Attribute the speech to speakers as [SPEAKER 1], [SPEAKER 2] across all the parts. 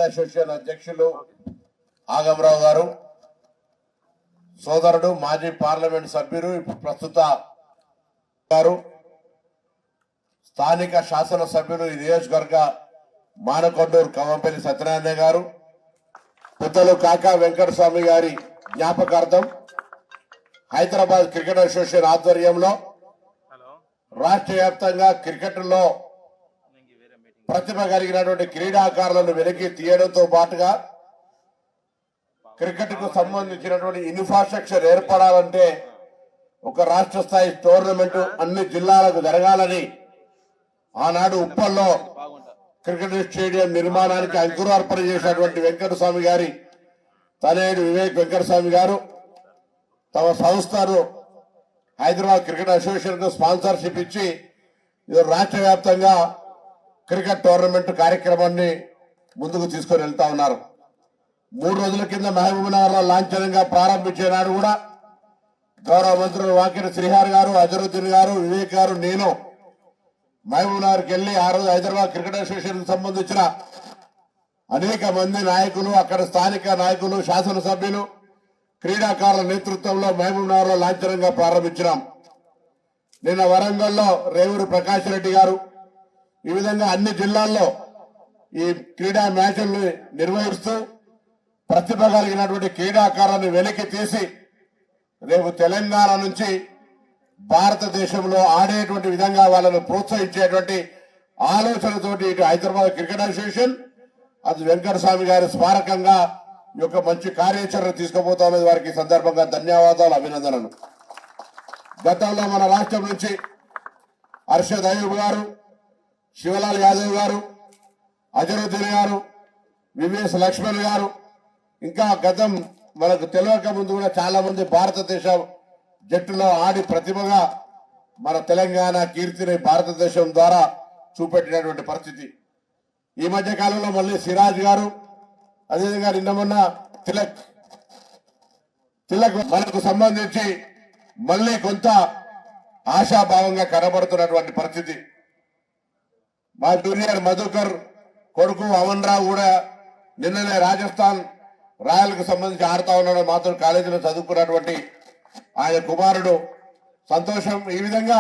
[SPEAKER 1] Association అధ్యక్షులు ఆగమరావు గారు, సోదరుడు మాజీ పార్లమెంట్ సభ్యులు ఇప్పుడు ప్రస్తుత గారు, స్థానిక శాసన సభ్యులు ఈ నియోజకవర్గ మానకొండూరు కవంపల్లి సత్యనారాయణ గారు, పెద్దలు కాకా వెంకటస్వామి గారి జ్ఞాపకార్థం హైదరాబాద్ క్రికెట్ అసోసియేషన్ ఆధ్వర్యంలో రాష్ట్ర వ్యాప్తంగా క్రికెట్లో ప్రతిభ కలిగినటువంటి క్రీడాకారులను వెనక్కి తీయడంతో పాటుగా క్రికెట్ కు సంబంధించినటువంటి ఇన్ఫ్రాస్ట్రక్చర్ ఏర్పడాలంటే ఒక రాష్ట్ర స్థాయి టోర్నమెంట్ అన్ని జిల్లాలకు జరగాలని ఆనాడు ఉప్పల్లో క్రికెట్ స్టేడియం నిర్మాణానికి అంకురార్పణ చేసినటువంటి వెంకటస్వామి గారి తనయుడు వివేక్ వెంకటస్వామి గారు తమ సంస్థను హైదరాబాద్ క్రికెట్ అసోసియేషన్ కు స్పాన్సర్షిప్ ఇచ్చి రాష్ట్ర వ్యాప్తంగా క్రికెట్ టోర్నమెంట్ కార్యక్రమాన్ని ముందుకు తీసుకొని వెళ్తా ఉన్నారు. 3 రోజుల కింద మహబూబ్నగర్ లో లాంఛనంగా ప్రారంభించే నాడు కూడా గౌరవ మంత్రులు వాకిటి శ్రీహరి గారు, అజరుద్దీన్ గారు, వివేక్ గారు, నేను మహబూబ్నగర్కి వెళ్లి ఆ రోజు హైదరాబాద్ క్రికెట్ అసోసియేషన్ కు సంబంధించిన అనేక మంది నాయకులు, అక్కడ స్థానిక నాయకులు, శాసనసభ్యులు, క్రీడాకారుల నేతృత్వంలో మహబూబ్నగర్ లో లాంఛనంగా ప్రారంభించినాం. నిన్న వరంగల్లో రేవూరి ప్రకాష్ రెడ్డి గారు ఈ విధంగా అన్ని జిల్లాల్లో ఈ క్రీడా మ్యాచ్లను నిర్వహిస్తూ ప్రతిభ కలిగినటువంటి క్రీడాకారులను వెలికి తీసి రేపు తెలంగాణ నుంచి భారతదేశంలో ఆడేటువంటి విధంగా వాళ్ళను ప్రోత్సహించేటువంటి ఆలోచనతోటి ఇటు హైదరాబాద్ క్రికెట్ అసోసియేషన్ అది వెంకటస్వామి గారి స్మారకంగా ఈ యొక్క మంచి కార్యాచరణ తీసుకుపోతామని వారికి సందర్భంగా ధన్యవాదాలు, అభినందనలు. గతంలో మన రాష్ట్రం నుంచి అర్షద్ అయూబ్ గారు, శివలాల్ యాదవ్ గారు, అజరుద్దీన్ గారు, వివిఎస్ లక్ష్మణ్ గారు, ఇంకా గతం మనకు తెలియక ముందు కూడా చాలా మంది భారతదేశ జట్టులో ఆడి ప్రతిభగా మన తెలంగాణ కీర్తిని భారతదేశం ద్వారా చూపెట్టినటువంటి పరిస్థితి. ఈ మధ్య కాలంలో మళ్ళీ సిరాజ్ గారు, అదేవిధంగా నిన్న మొన్న తిలక్ మనకు సంబంధించి మళ్ళీ కొంత ఆశాభావంగా కనబడుతున్నటువంటి పరిస్థితి. మా జూనియర్ మధుకర్ కొడుకు అమన్ రావు కూడా నిన్ననే రాజస్థాన్ రాయల్ కు సంబంధించి ఆడుతా ఉన్నాడు. మాత్రం కాలేజీలో చదువుకున్నటువంటి ఆయన కుమారుడు సంతోషం. ఈ విధంగా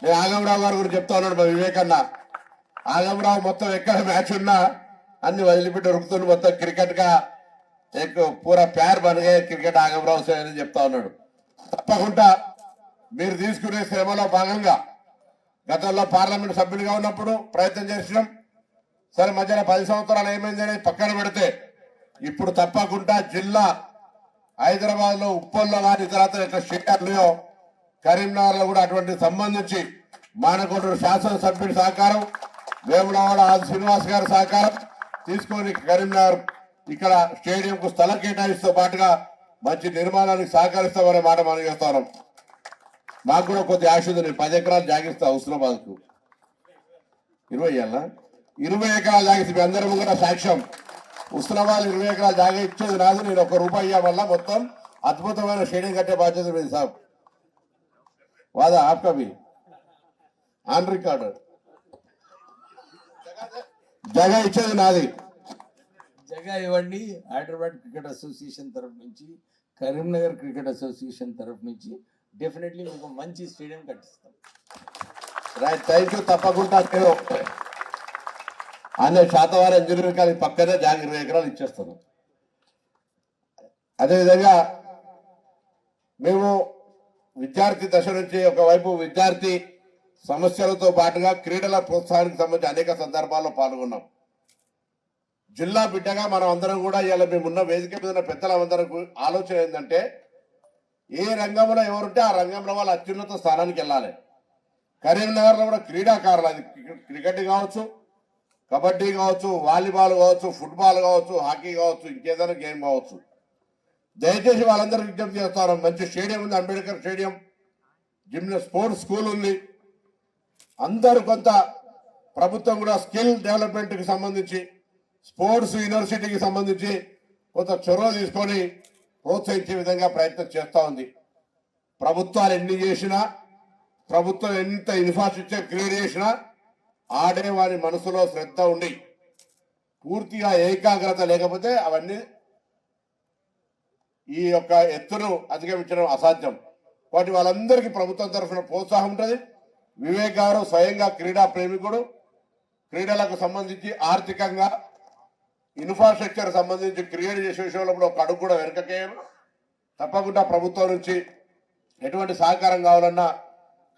[SPEAKER 1] నేను ఆగమరావు గారి గురించి చెప్తా ఉన్నాడు. మా వివేకన్న ఆగమరావు మొత్తం ఎక్కడ మ్యాచ్ ఉన్నా అన్ని వదిలిపెట్టి ఉరుకుతుంది. మొత్తం క్రికెట్ గా పూరా ప్యార్ బనగే క్రికెట్ ఆగమరావు సే అని చెప్తా ఉన్నాడు. తప్పకుండా మీరు తీసుకునే శ్రమలో భాగంగా గతంలో పార్లమెంట్ సభ్యులుగా ఉన్నప్పుడు ప్రయత్నం చేసినాం. సరే మధ్యలో 10 సంవత్సరాలు ఏమైంది అనేది పక్కన పెడితే ఇప్పుడు తప్పకుండా జిల్లా హైదరాబాద్ లో ఉప్పల్లో కానీ తర్వాత ఇట్లా స్టేడియంలో కరీంనగర్ లో కూడా అటువంటి సంబంధించి మానకొండూరు శాసనసభ్యుడి సహకారం, వేములవాడ ఆది శ్రీనివాస్ గారి సహకారం తీసుకొని కరీంనగర్ ఇక్కడ స్టేడియం కు స్థలం కేటాయిస్తూ పాటుగా మంచి నిర్మాణానికి సహకరిస్తామనే మాట మనం చేస్తాం. మాకు కూడా కొద్ది ఆశ ఉంది. నేను 10 ఎకరాలు జాగిస్తా హుస్నాబాద్ కు 20 ఎకరాలు జాగిస్తే మీ అందరం కూడా సాక్ష్యం. హుస్నాబాద్ 20 ఎకరాలు జాగా ఇచ్చేది రాదు. నేను ₹1 వల్ల మొత్తం అద్భుతమైన స్టేడియం కట్టే బాధ్యత మీది సాబ్. వాదా ఆప్కా భీ ఆన్ రికార్డ్. జగ ఇచ్చేది నాది.
[SPEAKER 2] జగ ఇవ్వండి. హైదరాబాద్ క్రికెట్ అసోసియేషన్ తరఫు నుంచి, కరీంనగర్ క్రికెట్ అసోసియేషన్ తరఫు నుంచి డెఫినెట్లీ మీకు మంచి స్టేడియం కట్టిస్తాం.
[SPEAKER 1] Right, thank you. తప్పకుండా నేను అనే శాతవారి ఇంజనీరింగ్ కాలేజ్ పక్కనే 20 ఎకరాలు ఇచ్చేస్తాను. అదేవిధంగా మేము విద్యార్థి దశ నుంచి ఒకవైపు విద్యార్థి సమస్యలతో పాటుగా క్రీడల ప్రోత్సాహానికి సంబంధించి అనేక సందర్భాల్లో పాల్గొన్నాం. జిల్లా బిడ్డగా మనం అందరం కూడా ఇలా మేమున్న వేదిక మీద ఉన్న పెద్దలందరం ఆలోచన ఏంటంటే ఏ రంగంలో ఎవరుంటే ఆ రంగంలో వాళ్ళు అత్యున్నత స్థానానికి వెళ్ళాలి. కరీంనగర్లో కూడా క్రీడాకారులు, అది క్రికెట్ కావచ్చు, కబడ్డీ కావచ్చు, వాలీబాల్ కావచ్చు, ఫుట్బాల్ కావచ్చు, హాకీ కావచ్చు, ఇంకేదైనా గేమ్ కావచ్చు, దయచేసి వాళ్ళందరూ విజ్ఞప్తి చేస్తారు. మంచి స్టేడియం ఉంది, అంబేద్కర్ స్టేడియం, స్పోర్ట్స్ స్కూల్ ఉంది. అందరూ కొంత ప్రభుత్వం కూడా స్కిల్ డెవలప్మెంట్ కి సంబంధించి, స్పోర్ట్స్ యూనివర్సిటీకి సంబంధించి కొంత చొరవ తీసుకొని ప్రోత్సహించే విధంగా ప్రయత్నం చేస్తూ ఉంది. ప్రభుత్వాలు ఎన్ని చేసినా, ప్రభుత్వం ఎంత ఇన్ఫ్రాస్ట్రక్చర్ క్రియేట్ చేసినా ఆడే వారి మనసులో శ్రద్ధ ఉండి పూర్తిగా ఏకాగ్రత లేకపోతే అవన్నీ ఈ యొక్క ఎత్తును అధిగమించడం అసాధ్యం. కాబట్టి వాళ్ళందరికీ ప్రభుత్వం తరఫున ప్రోత్సాహం ఉంటుంది. వివేక్ గారు స్వయంగా క్రీడా ప్రేమికుడు. క్రీడలకు సంబంధించి ఆర్థికంగా ఇన్ఫ్రాస్ట్రక్చర్ సంబంధించి క్రియేట్ చేసే విషయంలో కూడా ఒక అడుగు కూడా వెనకకేయరు. తప్పకుండా ప్రభుత్వం నుంచి ఎటువంటి సహకారం కావాలన్నా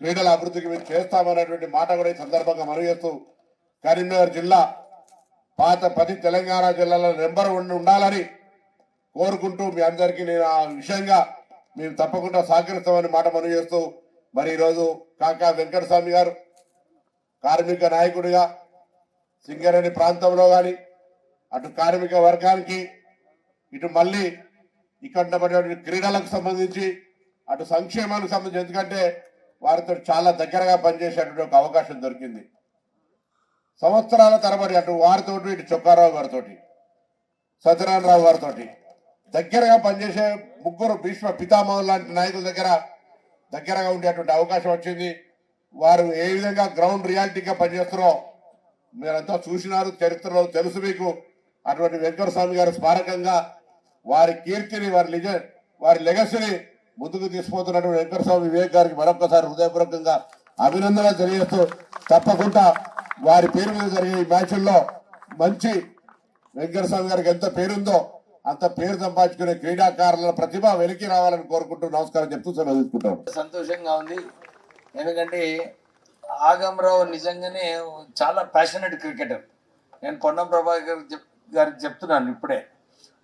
[SPEAKER 1] క్రీడల అభివృద్ధికి మీరు చేస్తామనేటువంటి మాట కూడా ఈ సందర్భంగా మనవి చేస్తూ, కరీంనగర్ జిల్లా పాత 10 తెలంగాణ జిల్లాలో నెంబర్ 1 ఉండాలని కోరుకుంటూ మీ అందరికీ నేను ఆ విషయంగా మేము తప్పకుండా సహకరిస్తామని మాట మనవి చేస్తూ, మరి ఈరోజు కాకా వెంకటస్వామి గారు కార్మిక నాయకుడిగా సింగరేణి ప్రాంతంలో కానీ అటు కార్మిక వర్గానికి ఇటు మళ్ళీ ఇక్కడ ఉన్నటువంటి క్రీడలకు సంబంధించి అటు సంక్షేమానికి సంబంధించి, ఎందుకంటే వారితో చాలా దగ్గరగా పనిచేసేటువంటి ఒక అవకాశం దొరికింది. సంవత్సరాల తరబడి అటు వారితో ఇటు చొక్కారావు గారితో సత్యనారాయణరావు గారితో దగ్గరగా పనిచేసే ముగ్గురు భీష్మ పితామహులు లాంటి నాయకుల దగ్గరగా ఉండేటువంటి అవకాశం వచ్చింది. వారు ఏ విధంగా గ్రౌండ్ రియాలిటీగా పనిచేస్తున్నారో మీరంతా చూసినారు, చరిత్రలో తెలుసు మీకు. అటువంటి వెంకటస్వామి గారి స్మారకంగా వారి కీర్తిని వారి లెగసీని ముందుకు తీసుకుపోతున్నటువంటి వెంకటస్వామి వివేక్ గారికి మరొకసారి హృదయపూర్వకంగా అభినందనలు తెలియజేస్తూ, తప్పకుండా వారి పేరు మీద జరిగే ఈ మ్యాచ్ల్లో మంచి వెంకటస్వామి గారికి ఎంత పేరుందో అంత పేరు సంపాదించుకునే క్రీడాకారుల ప్రతిభ వెలికి రావాలని కోరుకుంటూ నమస్కారం చెప్తూ సెలవు తీసుకుంటాం.
[SPEAKER 2] సంతోషంగా ఉంది. ఎందుకంటే ఆగమరావు నిజంగానే చాలా ప్యాషనెట్ క్రికెటర్. నేను పొన్నం ప్రభాకర్ గారికి చెప్తున్నాను ఇప్పుడే,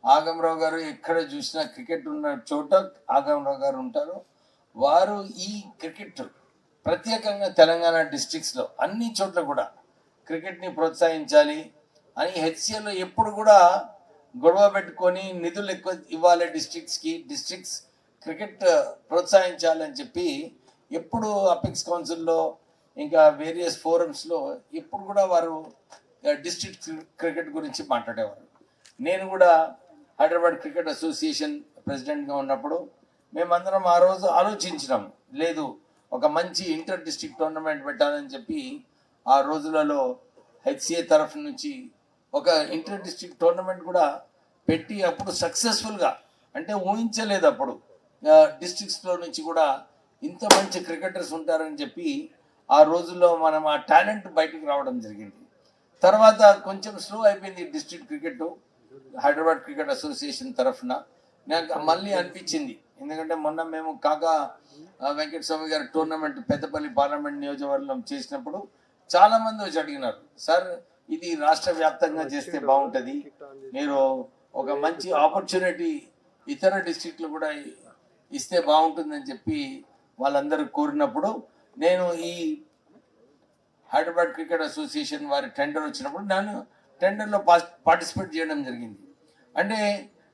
[SPEAKER 2] ఆగమరావు గారు ఎక్కడ చూసినా క్రికెట్ ఉన్న చోట ఆగమరావు గారు ఉంటారు. వారు ఈ క్రికెట్ ప్రత్యేకంగా తెలంగాణ డిస్ట్రిక్ట్స్లో అన్ని చోట్ల కూడా క్రికెట్ని ప్రోత్సహించాలి అని హెచ్సిఎల్లో ఎప్పుడు కూడా గొడవ పెట్టుకొని నిధులు ఎక్కువ ఇవ్వాలి డిస్ట్రిక్ట్స్ క్రికెట్ ప్రోత్సహించాలని చెప్పి ఎప్పుడు అపెక్స్ కౌన్సిల్లో ఇంకా వేరియస్ ఫోరమ్స్లో ఎప్పుడు కూడా వారు డిస్ట్రిక్ట్ క్రికెట్ గురించి మాట్లాడేవారు. నేను కూడా హైదరాబాద్ క్రికెట్ అసోసియేషన్ ప్రెసిడెంట్గా ఉన్నప్పుడు మేమందరం ఆ రోజు ఆలోచించినాం, లేదు ఒక మంచి ఇంటర్ డిస్ట్రిక్ట్ టోర్నమెంట్ పెట్టాలని చెప్పి ఆ రోజులలో హెచ్సిఏ తరఫు నుంచి ఒక ఇంటర్ డిస్ట్రిక్ట్ టోర్నమెంట్ కూడా పెట్టి అప్పుడు సక్సెస్ఫుల్గా, అంటే ఊహించలేదు అప్పుడు డిస్ట్రిక్ట్స్లో నుంచి కూడా ఇంత మంచి క్రికెటర్స్ ఉంటారని చెప్పి ఆ రోజుల్లో మనం ఆ టాలెంట్ బయటకు రావడం జరిగింది. తర్వాత కొంచెం స్లో అయిపోయింది district cricket Hyderabad cricket association తరఫున. నాకు మళ్ళీ అనిపించింది, ఎందుకంటే మొన్న మేము కాకా వెంకటస్వామి గారి టోర్నమెంట్ పెద్దపల్లి పార్లమెంట్ నియోజకవర్గంలో చేసినప్పుడు చాలామంది వచ్చి అడిగినారు, సార్ ఇది రాష్ట్ర వ్యాప్తంగా చేస్తే బాగుంటుంది, మీరు ఒక మంచి ఆపర్చునిటీ ఇతర డిస్ట్రిక్ట్లు కూడా ఇస్తే బాగుంటుందని చెప్పి వాళ్ళందరూ కోరినప్పుడు నేను ఈ హైదరాబాద్ క్రికెట్ అసోసియేషన్ వారి టెండర్ వచ్చినప్పుడు నేను టెండర్లో పార్టిసిపేట్ చేయడం జరిగింది. అంటే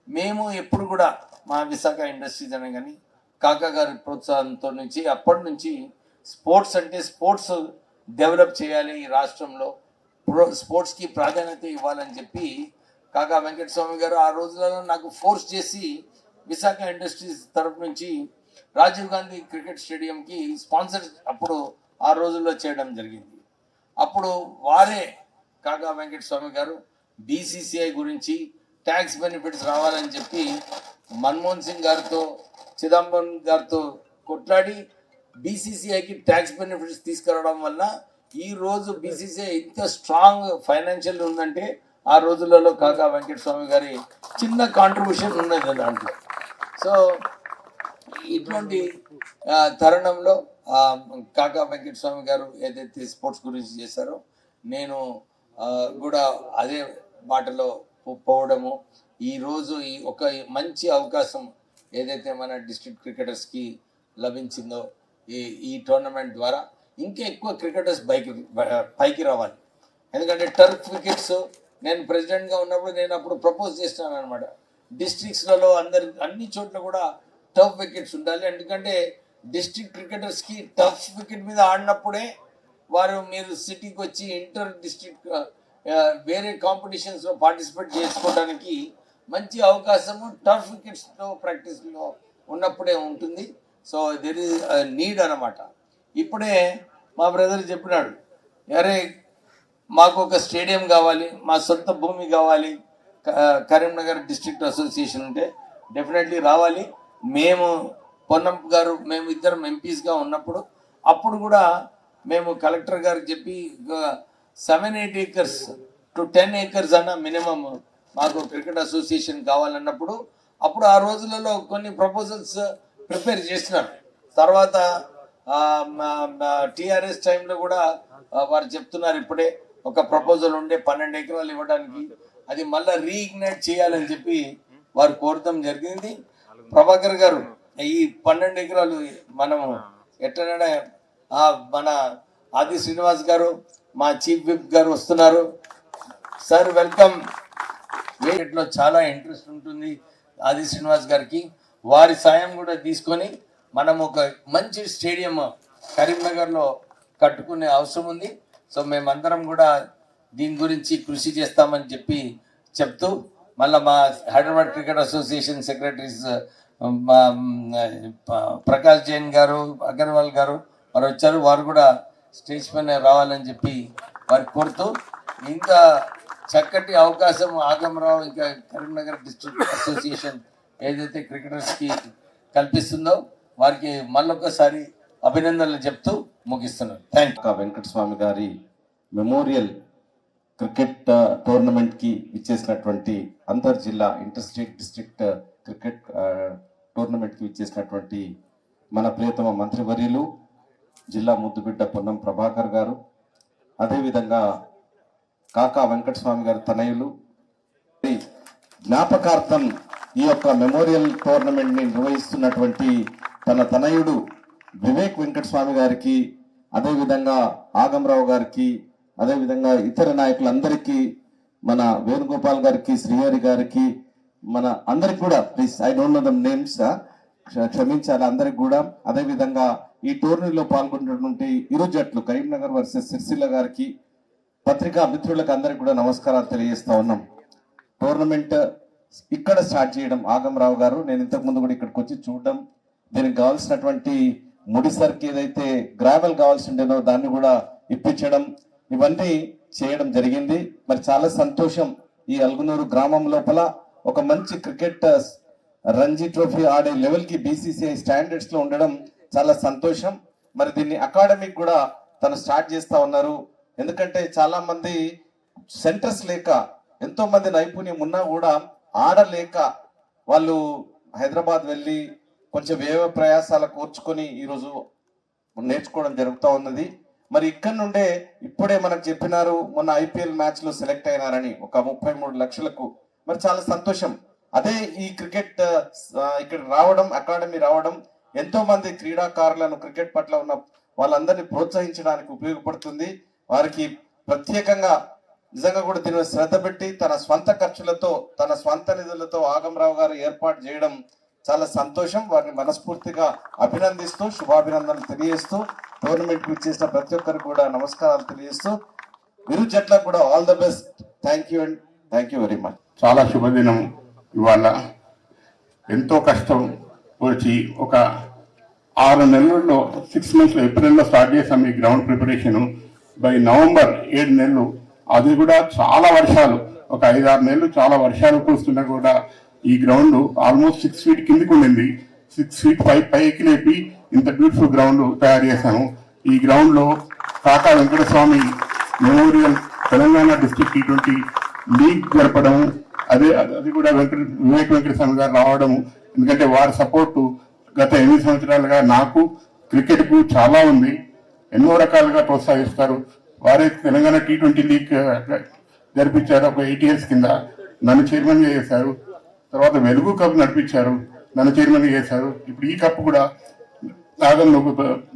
[SPEAKER 2] మేము ఎప్పుడు కూడా మా విశాఖ ఇండస్ట్రీస్ అనే కానీ కాకా గారి ప్రోత్సాహంతో నుంచి అప్పటి నుంచి స్పోర్ట్స్ అంటే స్పోర్ట్స్ డెవలప్ చేయాలి ఈ రాష్ట్రంలో, స్పోర్ట్స్కి ప్రాధాన్యత ఇవ్వాలని చెప్పి కాకా వెంకటస్వామి గారు ఆ రోజులలో నాకు ఫోర్స్ చేసి విశాఖ ఇండస్ట్రీస్ తరఫు నుంచి రాజీవ్ గాంధీ క్రికెట్ స్టేడియంకి స్పాన్సర్ అప్పుడు ఆ రోజుల్లో చేయడం జరిగింది. అప్పుడు వారే కాకా వెంకటస్వామి గారు బీసీసీఐ గురించి ట్యాక్స్ బెనిఫిట్స్ రావాలని చెప్పి మన్మోహన్ సింగ్ గారితో చిదంబరం గారితో కొట్లాడి బీసీసీఐకి ట్యాక్స్ బెనిఫిట్స్ తీసుకురావడం వల్ల ఈ రోజు బీసీసీఐ ఇంత స్ట్రాంగ్ ఫైనాన్షియల్ ఉందంటే ఆ రోజులలో కాకా వెంకటస్వామి గారి చిన్న కాంట్రిబ్యూషన్ ఉన్నది దాంట్లో. సో ఇటువంటి తరుణంలో కాకా వెంకటస్వామి గారు ఏదైతే స్పోర్ట్స్ గురించి చేశారో నేను కూడా అదే బాటలో పోవడము, ఈరోజు ఈ ఒక మంచి అవకాశం ఏదైతే మన డిస్ట్రిక్ట్ క్రికెటర్స్కి లభించిందో ఈ టోర్నమెంట్ ద్వారా ఇంకా ఎక్కువ క్రికెటర్స్ పైకి రావాలి. ఎందుకంటే టర్ఫ్ వికెట్స్ నేను ప్రెసిడెంట్గా ఉన్నప్పుడు నేను అప్పుడు ప్రపోజ్ చేస్తున్నాను అనమాట, డిస్ట్రిక్ట్స్లలో అన్ని చోట్ల కూడా టఫ్ వికెట్స్ ఉండాలి. ఎందుకంటే డిస్ట్రిక్ట్ క్రికెటర్స్కి టఫ్ వికెట్ మీద ఆడినప్పుడే వారు మీరు సిటీకి వచ్చి ఇంటర్ డిస్ట్రిక్ట్ వేరే కాంపిటీషన్స్లో పార్టిసిపేట్ చేసుకోవడానికి మంచి అవకాశము టర్ఫ్ వికెట్స్లో ప్రాక్టీస్లో ఉన్నప్పుడే ఉంటుంది. సో దెర్ ఈజ్ నీడ్ అన్నమాట. ఇప్పుడే మా బ్రదర్ చెప్పినాడు, అరే మాకు ఒక స్టేడియం కావాలి, మా సొంత భూమి కావాలి, కరీంనగర్ డిస్ట్రిక్ట్ అసోసియేషన్ ఉంటే డెఫినెట్లీ రావాలి. మేము పొన్నం గారు మేము ఇద్దరం ఎంపీస్గా ఉన్నప్పుడు అప్పుడు కూడా మేము కలెక్టర్ గారికి చెప్పి 7-8 acres to 10 acres అన్న మినిమం మాకు క్రికెట్ అసోసియేషన్ కావాలన్నప్పుడు అప్పుడు ఆ రోజులలో కొన్ని ప్రపోజల్స్ ప్రిపేర్ చేసినారు. తర్వాత టీఆర్ఎస్ టైంలో కూడా వారు చెప్తున్నారు ఇప్పుడే ఒక ప్రపోజల్ ఉండే 12 ఎకరాలు ఇవ్వడానికి, అది మళ్ళీ రీఇగ్నైట్ చేయాలని చెప్పి వారు కోరడం జరిగింది. ప్రభాకర్ గారు ఈ 12 ఎకరాలు మనము ఎట్లనైనా మన ఆది శ్రీనివాస్ గారు మా చీఫ్ విప్ గారు వస్తున్నారు. Sir welcome. వీటిలో చాలా ఇంట్రెస్ట్ ఉంటుంది ఆది శ్రీనివాస్ గారికి. వారి సాయం కూడా తీసుకొని మనం ఒక మంచి స్టేడియం కరీంనగర్లో కట్టుకునే అవసరం ఉంది. సో మేమందరం కూడా దీని గురించి కృషి చేస్తామని చెప్తూ మళ్ళీ మా Hyderabad cricket association secretaries Prakash Jain గారు, అగర్వాల్ గారు వారు వచ్చారు. వారు కూడా స్టేజ్ పైన రావాలని చెప్పి వారికి కోరుతూ, ఇంత చక్కటి అవకాశం ఆగమరావు ఇంకా కరీంనగర్ డిస్ట్రిక్ట్ అసోసియేషన్ ఏదైతే క్రికెటర్స్కి కల్పిస్తుందో వారికి మళ్ళొకసారి అభినందనలు చెప్తూ ముగిస్తున్నాను. Thank you.
[SPEAKER 3] వెంకటస్వామి గారి మెమోరియల్ క్రికెట్ టోర్నమెంట్ కి ఇచ్చేసినటువంటి అంతర్ జిల్లా inter state district cricket tournament కి ఇచ్చేసినటువంటి మన ప్రియతమ మంత్రివర్యులు జిల్లా ముద్దుబిడ్డ పొన్నం ప్రభాకర్ గారు, అదేవిధంగా కాకా వెంకటస్వామి గారి తనయులు, జ్ఞాపకార్థం ఈ యొక్క మెమోరియల్ టోర్నమెంట్ ని నిర్వహిస్తున్నటువంటి తన తనయుడు వివేక్ వెంకటస్వామి గారికి, అదేవిధంగా ఆగమరావు గారికి, అదేవిధంగా ఇతర నాయకులందరికీ, మన వేణుగోపాల్ గారికి, శ్రీహరి గారికి, మన అందరికి కూడా please I don't know the names, క్షమించాలి అందరికి కూడా. అదేవిధంగా ఈ టోర్నీలో పాల్గొన్నటువంటి ఇరు జట్లు కరీంనగర్ వర్సెస్ సిరిసిల్ల గారికి, పత్రికా మిత్రులకు అందరికి కూడా నమస్కారాలు తెలియజేస్తా ఉన్నాం. టోర్నమెంట్ ఇక్కడ స్టార్ట్ చేయడం ఆగమరావు గారు, నేను ఇంతకు ముందు కూడా ఇక్కడికి వచ్చి చూడడం, దీనికి కావాల్సినటువంటి ముడిసరికి ఏదైతే గ్రావెల్ కావాల్సి ఉండేనో దాన్ని కూడా ఇప్పించడం, ఇవన్నీ చేయడం జరిగింది. మరి చాలా సంతోషం. ఈ అల్గునూరు గ్రామం లోపల ఒక మంచి క్రికెట్ రంజీ ట్రోఫీ ఆడే లెవెల్ కి బీసీసీఐ స్టాండర్డ్స్ లో ఉండడం చాలా సంతోషం. మరి దీన్ని అకాడమిక్ కూడా తను స్టార్ట్ చేస్తా ఉన్నారు. ఎందుకంటే చాలా మంది సెంటర్స్ లేక, ఎంతో మంది నైపుణ్యం ఉన్నా కూడా ఆడలేక వాళ్ళు హైదరాబాద్ వెళ్ళి కొంచెం వ్యయ ప్రయాసాలు కూర్చుకొని ఈరోజు నేర్చుకోవడం జరుగుతూ ఉన్నది. మరి ఇక్కడ నుండే ఇప్పుడే మనకు చెప్పినారు, మొన్న ఐపీఎల్ మ్యాచ్ లో సెలెక్ట్ అయినారని ఒక 33 లక్షలకు. మరి చాలా సంతోషం. అదే ఈ క్రికెట్ ఇక్కడ రావడం, అకాడమీ రావడం ఎంతో మంది క్రీడాకారులను, క్రికెట్ పట్ల ఉన్న వాళ్ళందరినీ ప్రోత్సహించడానికి ఉపయోగపడుతుంది. వారికి ప్రత్యేకంగా నిజంగా కూడా దీని శ్రద్ధ పెట్టి తన స్వంత ఖర్చులతో, తన స్వంత నిధులతో ఆగమరావు గారు ఏర్పాటు చేయడం చాలా సంతోషం. వారిని మనస్ఫూర్తిగా అభినందిస్తూ, శుభాభినందనలు తెలియజేస్తూ, టోర్నమెంట్ కి చేసిన ప్రతి ఒక్కరికి కూడా నమస్కారాలు తెలియజేస్తూ, ఇరు జట్లకు కూడా all the best. Thank you and thank you very much.
[SPEAKER 4] చాలా శుభదినం ఇవాళ. ఎంతో కష్టం వచ్చి ఒక 6 నెలల్లో 6 months ఏప్రిల్లో స్టార్ట్ చేసాం ఈ గ్రౌండ్ ప్రిపరేషన్. బై నవంబర్ 7 నెలలు, అది కూడా చాలా వర్షాలు, ఒక 5-6 నెలలు చాలా వర్షాలు కురుస్తున్నా కూడా ఈ గ్రౌండ్ ఆల్మోస్ట్ 6 feet కిందికి ఉండింది. 6 feet పైకి లేపి ఇంత బ్యూటిఫుల్ గ్రౌండ్ తయారు చేశాము. ఈ గ్రౌండ్ లో కాకా Venkataswamy memorial Telangana district T20 league జరపడం, అది కూడా వివేక్ వెంకటస్వామి గారు రావడము. ఎందుకంటే వారి సపోర్టు గత 8 సంవత్సరాలుగా నాకు క్రికెట్ కు చాలా ఉంది. ఎన్నో రకాలుగా ప్రోత్సహిస్తారు. వారే తెలంగాణ T20 లీగ్ జరిపించారు ఒక 8 years కింద. నన్ను చైర్మన్ గా చేశారు. తర్వాత వెలుగు కప్ నడిపించారు, నన్ను చైర్మన్ గా చేశారు. ఇప్పుడు ఈ కప్ కూడా నాగంలో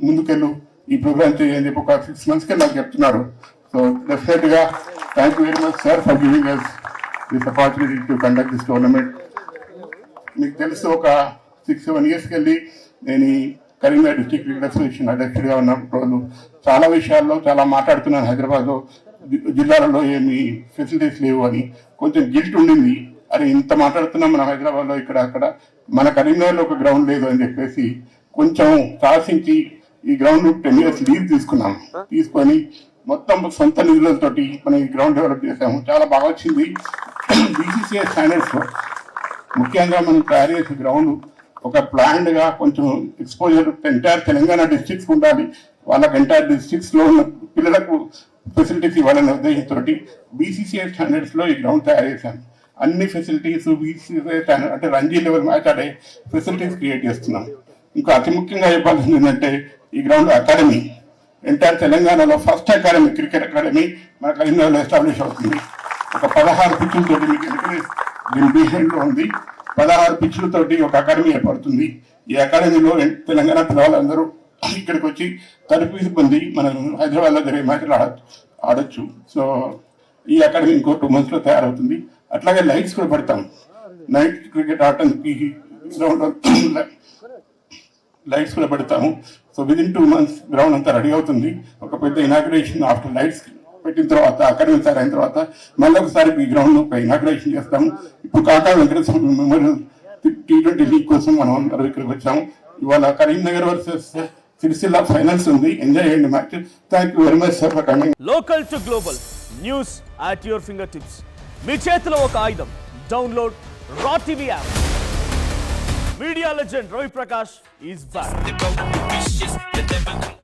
[SPEAKER 4] ముందుకెళ్ళు, ఈ ప్రోగ్రామ్ చేయని చెప్పి ఒక 6 months కి నాకు చెప్తున్నారు. సో డెఫినెట్ గా thank you very much sir for giving us this opportunity to conduct this tournament. మీకు తెలుసు, ఒక 6-7 years వెళ్ళి నేను ఈ కరీంనగర్ డిస్ట్రిక్ట్ క్రికెట్ అసోసియేషన్ అధ్యక్షుడిగా ఉన్నప్పుడు చాలా విషయాల్లో చాలా మాట్లాడుతున్నాను. హైదరాబాద్లో జిల్లాలలో ఏమి ఫెసిలిటీస్ లేవు అని కొంచెం గిల్ట్ ఉండింది. అరే ఇంత మాట్లాడుతున్నాం మన హైదరాబాద్లో, ఇక్కడ అక్కడ, మన కరీంనగర్లో ఒక గ్రౌండ్ లేదు అని చెప్పేసి కొంచెం సాహసించి ఈ గ్రౌండ్ 10 years లీజ్ తీసుకున్నాం. తీసుకొని మొత్తం సొంత నిధులతోటి మనం ఈ గ్రౌండ్ డెవలప్ చేసాము. చాలా బాగా వచ్చింది. బీసీసీఐ స్టాండర్డ్స్ ముఖ్యంగా మనం తయారు చేసే గ్రౌండ్ ఒక ప్లాన్డ్ గా కొంచెం ఎక్స్పోజర్ ఎంటైర్ తెలంగాణ డిస్ట్రిక్ట్స్ ఉండాలి, వాళ్ళకి ఎంటైర్ డిస్ట్రిక్ట్స్ లో ఉన్న పిల్లలకు ఫెసిలిటీస్ ఇవ్వాలనే ఉద్దేశంతో బీసీసీఐ స్టాండర్డ్స్ లో ఈ గ్రౌండ్ తయారు చేశాను. అన్ని ఫెసిలిటీస్ బీసీసీఐ స్టాండర్డ్ అంటే రంజీ లెవెల్ మ్యాచ్ ఆడే ఫెసిలిటీస్ క్రియేట్ చేస్తున్నాం. ఇంకా అతి ముఖ్యంగా చెప్పాల్సింది ఏంటంటే ఈ గ్రౌండ్ అకాడమీ ఎంటైర్ తెలంగాణలో ఫస్ట్ అకాడమీ, క్రికెట్ అకాడమీ మన కరీంనగర్లో ఎస్టాబ్లిష్ అవుతుంది. ఒక 16 పిచ్చులతోటి మీకు దీని బిహైండ్లో ఉంది. 16 పిచ్చులతోటి ఒక అకాడమీ ఏర్పడుతుంది. ఈ అకాడమీలో తెలంగాణ పిల్లలందరూ ఇక్కడికి వచ్చి తరఫీసు పొంది మనం హైదరాబాద్లో జరిగే మ్యాచ్లు ఆడొచ్చు. సో ఈ అకాడమీ ఇంకో 2 months లో తయారవుతుంది. అట్లాగే లైట్స్ కూడా పెడతాం. నైట్ క్రికెట్ ఆడటానికి గ్రౌండ్ లైట్స్ కూడా పెడతాము. సో విదిన్ 2 months గ్రౌండ్ అంతా రెడీ అవుతుంది. ఒక పెద్ద ఇనాగ్రేషన్ ఆఫ్టర్ లైట్స్ పెట్టిన తర్వాత అకాడమీ తయారైన తర్వాత మళ్ళీ ఒకసారి ఈ గ్రౌండ్ ఒక ఇనాగ్రేషన్ చేస్తాము. ఇప్పుడు కాకా వెంకటస్వామి మెమోరియల్ T20 లీగ్ కోసం మనం అందరూ ఇక్కడికి వచ్చాము. ఇవాళ కరీంనగర్ వర్సెస్ సిరిసిల్ల ఫైనల్స్ ఉంది. ఎంజాయ్ చేయండి match. Thank you very much for coming.
[SPEAKER 5] Local to global news at your fingertips. మీ చేతిలో ఒక ఆయుధం. Download Raw TV app. Media legend Ravi Prakash is back.